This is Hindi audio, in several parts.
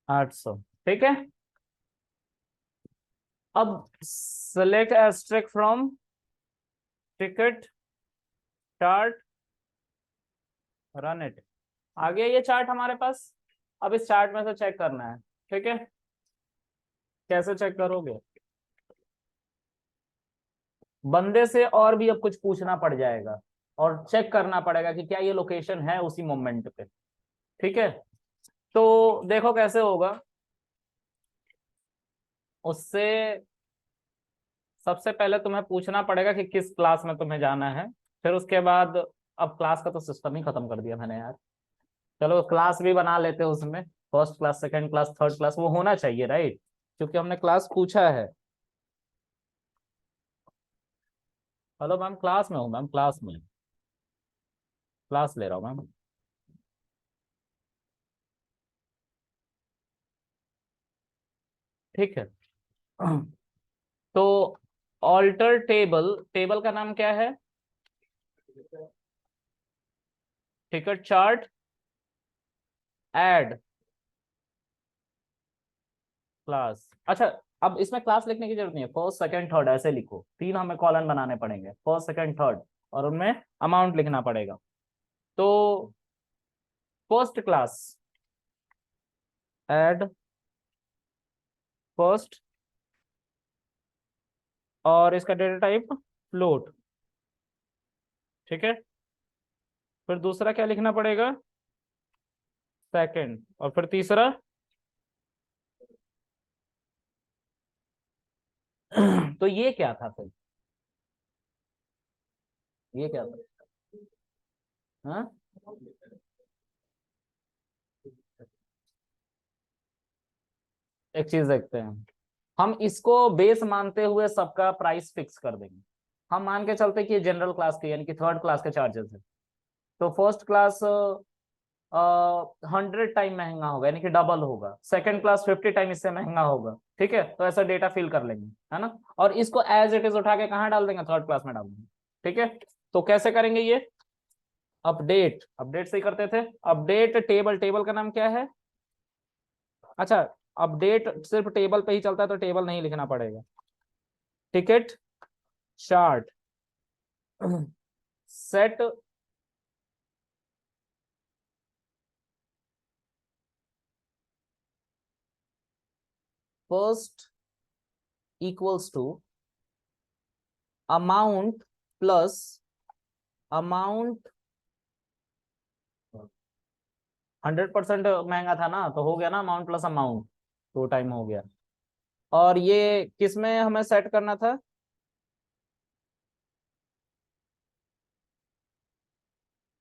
800। ठीक है। अब select asterisk from ticket chart, run it. आ गया ये चार्ट हमारे पास। अब इस चार्ट में से चेक करना है। ठीक है, कैसे चेक करोगे? बंदे से और भी अब कुछ पूछना पड़ जाएगा और चेक करना पड़ेगा कि क्या ये लोकेशन है उसी मोमेंट पे। ठीक है, तो देखो कैसे होगा उससे। सबसे पहले तुम्हें पूछना पड़ेगा कि किस क्लास में तुम्हें जाना है। फिर उसके बाद, अब क्लास का तो सिस्टम ही खत्म कर दिया मैंने यार। चलो क्लास भी बना लेते हैं उसमें। First class, second class, third class, वो होना चाहिए राइट, क्योंकि हमने क्लास पूछा है। हेलो मैम, क्लास में हूँ मैम, क्लास में क्लास ले रहा हूँ मैम। ठीक है। तो ऑल्टर टेबल, टेबल का नाम क्या है? Ticket chart add class. अच्छा, अब इसमें क्लास लिखने की जरूरत नहीं है, फर्स्ट सेकंड थर्ड ऐसे लिखो, तीन हमें कॉलन बनाने पड़ेंगे, फर्स्ट सेकंड थर्ड, और उनमें अमाउंट लिखना पड़ेगा। तो फर्स्ट क्लास ऐड फर्स्ट, और इसका डेटा टाइप फ्लोट। ठीक है, फिर दूसरा क्या लिखना पड़ेगा? सेकंड, और फिर तीसरा तो ये क्या था फिर? ये क्या था? हाँ, एक चीज देखते हैं। हम इसको बेस मानते हुए सबका प्राइस फिक्स कर देंगे। हम मान के चलते कि ये जनरल क्लास के यानी कि थर्ड क्लास के चार्जेस है। तो फर्स्ट क्लास 100 टाइम महंगा होगा, यानी कि डबल होगा। सेकंड क्लास 50 टाइम इससे महंगा होगा। ठीक है, तो ऐसा डेटा फिल कर लेंगे, है ना। और इसको एज इट इज उठा के कहाँ डाल देंगे? थर्ड क्लास में डाल देंगे। ठीक है, तो कैसे करेंगे ये? अपडेट, अपडेट से ही करते थे। अपडेट टेबल, टेबल का नाम क्या है? अच्छा, अपडेट सिर्फ टेबल पे ही चलता है तो टेबल नहीं लिखना पड़ेगा। Ticket chart set first equals to amount plus amount. 100% महंगा था ना, तो हो गया ना अमाउंट प्लस अमाउंट, 2 टाइम हो गया। और ये किस में हमें सेट करना था?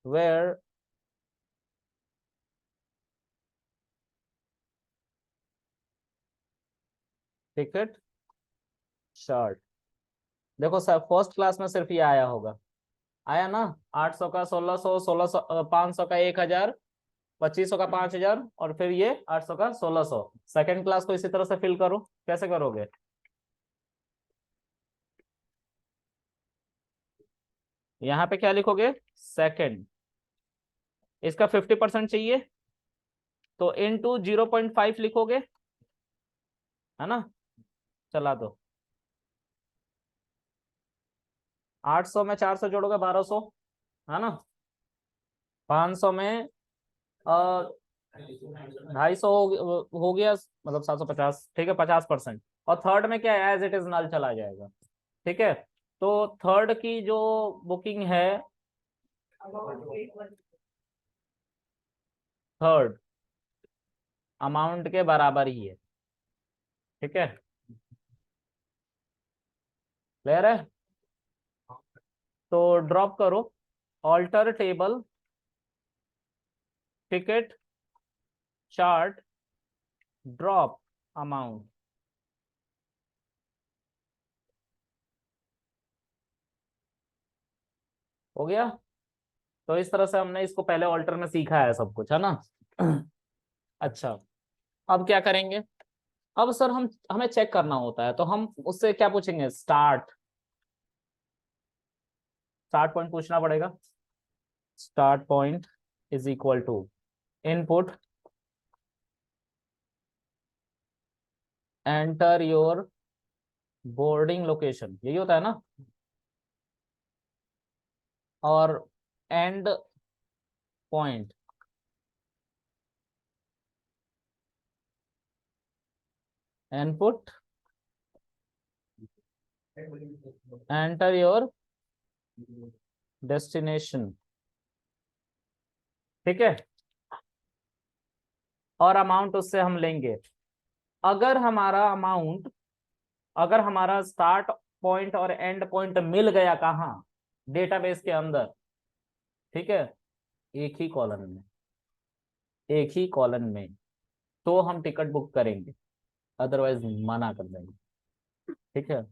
Where ticket chart. देखो सर, फर्स्ट क्लास में सिर्फ ये आया होगा, आया ना। 800 का 1600, 1600 500 का 1000, 2500 का 5000, और फिर ये 800 का 1600। सेकंड क्लास को इसी तरह से फिल करो। कैसे करोगे? यहाँ पे क्या लिखोगे? सेकंड, इसका 50% चाहिए, तो इनटू 0.5 लिखोगे, है ना। चला दो। 800 में 400 जोड़ोगे 1200, है ना। 500 में 250 हो गया, मतलब 750। ठीक है, 50%। और थर्ड में क्या है? एज इट इज नल चला जाएगा। ठीक है, तो थर्ड की जो बुकिंग है, थर्ड अमाउंट के बराबर ही है। ठीक है, क्लियर है। तो ड्रॉप करो, alter table ticket chart drop amount. हो गया। तो इस तरह से हमने इसको पहले ऑल्टर में सीखा है सब कुछ, है ना। अच्छा, अब क्या करेंगे? अब सर हम हमें चेक करना होता है, तो हम उससे क्या पूछेंगे? स्टार्ट, स्टार्ट पॉइंट पूछना पड़ेगा। Start point is equal to input enter your boarding location, यही होता है ना, और end point, input, enter your destination, ठीक है, और अमाउंट उससे हम लेंगे। अगर हमारा अमाउंट, अगर हमारा स्टार्ट पॉइंट और एंड पॉइंट मिल गया कहाँ, डेटाबेस के अंदर, ठीक है, एक ही कॉलम में, एक ही कॉलम में, तो हम टिकट बुक करेंगे, अदरवाइज मना कर देंगे, ठीक है।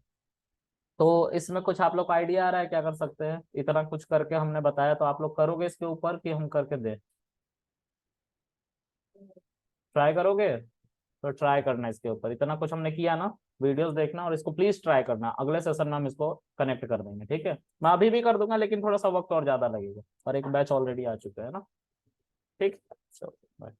तो इसमें कुछ आप लोग का आइडिया आ रहा है क्या कर सकते हैं? इतना कुछ करके हमने बताया, तो आप लोग करोगे इसके ऊपर कि हम करके दे? ट्राई करोगे? तो ट्राई करना इसके ऊपर, इतना कुछ हमने किया ना, वीडियोस देखना और इसको प्लीज ट्राई करना, अगले सेशन में हम इसको कनेक्ट कर देंगे, ठीक है। मैं अभी भी कर दूंगा लेकिन थोड़ा सा वक्त और ज्यादा लगेगा, और एक बैच ऑलरेडी आ चुका है ना, ठीक। चलो बाय।